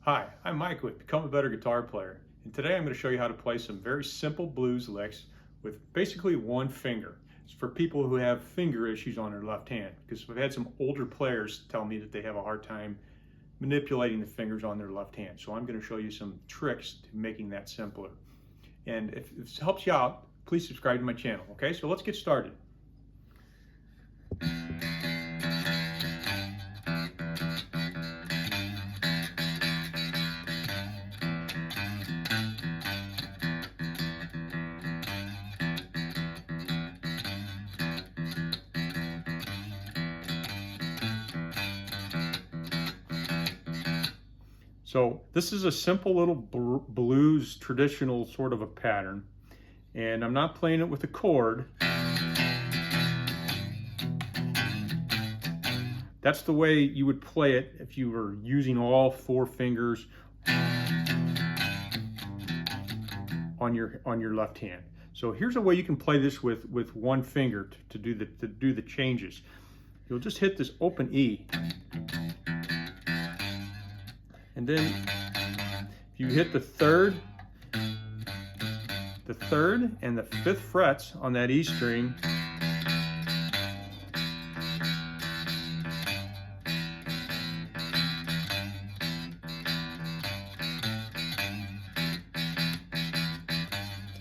Hi, I'm Mike with Become a Better Guitar Player, and today I'm going to show you how to play some very simple blues licks with basically one finger. It's for people who have finger issues on their left hand, because I've had some older players tell me that they have a hard time manipulating the fingers on their left hand. So I'm going to show you some tricks to making that simpler. And if this helps you out, please subscribe to my channel. Okay, so let's get started. So this is a simple little blues traditional sort of a pattern, and I'm not playing it with a chord. That's the way you would play it if you were using all four fingers on your left hand. So here's a way you can play this with one finger to do the changes. You'll just hit this open E. And then if you hit the third and the fifth frets on that E string,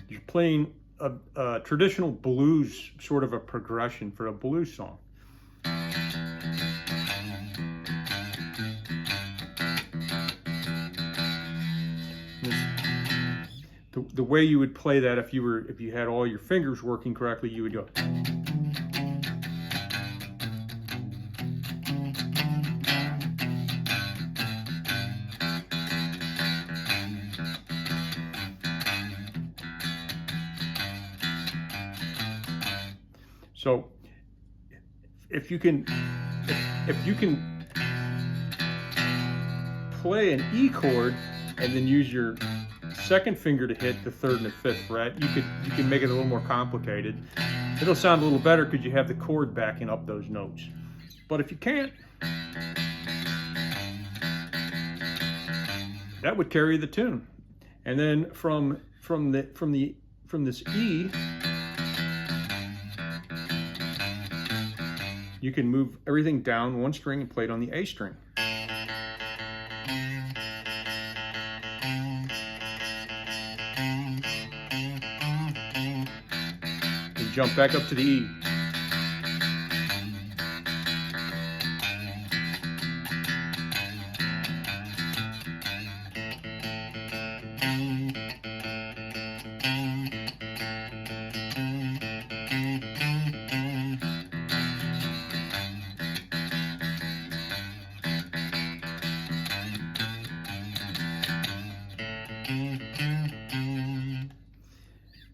you're playing a traditional blues sort of a progression for a blues song. The way you would play that if you had all your fingers working correctly, you would go. So if you can play an E chord and then use your second finger to hit the third and the fifth fret, you can make it a little more complicated. It'll sound a little better because you have the chord backing up those notes. But if you can't, that would carry the tune. And then from this E, you can move everything down one string and play it on the A string. Jump back up to the E.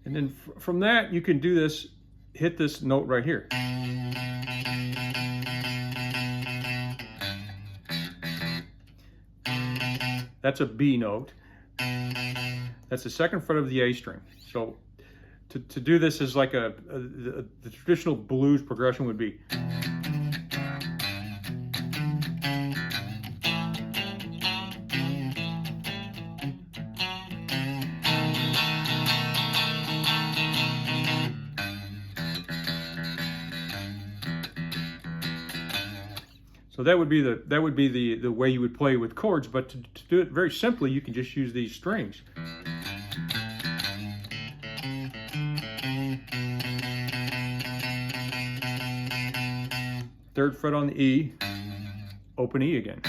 And then from that, you can do this, hit this note right here. That's a B note. That's the second fret of the A string. So to do this is like the traditional blues progression would be. So that would be the way you would play with chords, but to do it very simply, you can just use these strings. Third fret on the E, open E again.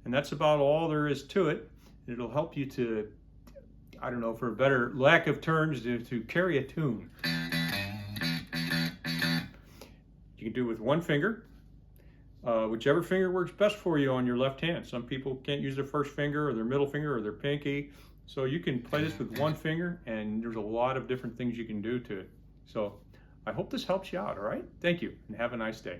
And that's about all there is to it. It'll help you to, I don't know, for a better lack of terms, to carry a tune. You can do it with one finger, whichever finger works best for you on your left hand. Some people can't use their first finger or their middle finger or their pinky. So you can play this with one finger, and there's a lot of different things you can do to it. So I hope this helps you out, all right? Thank you, and have a nice day.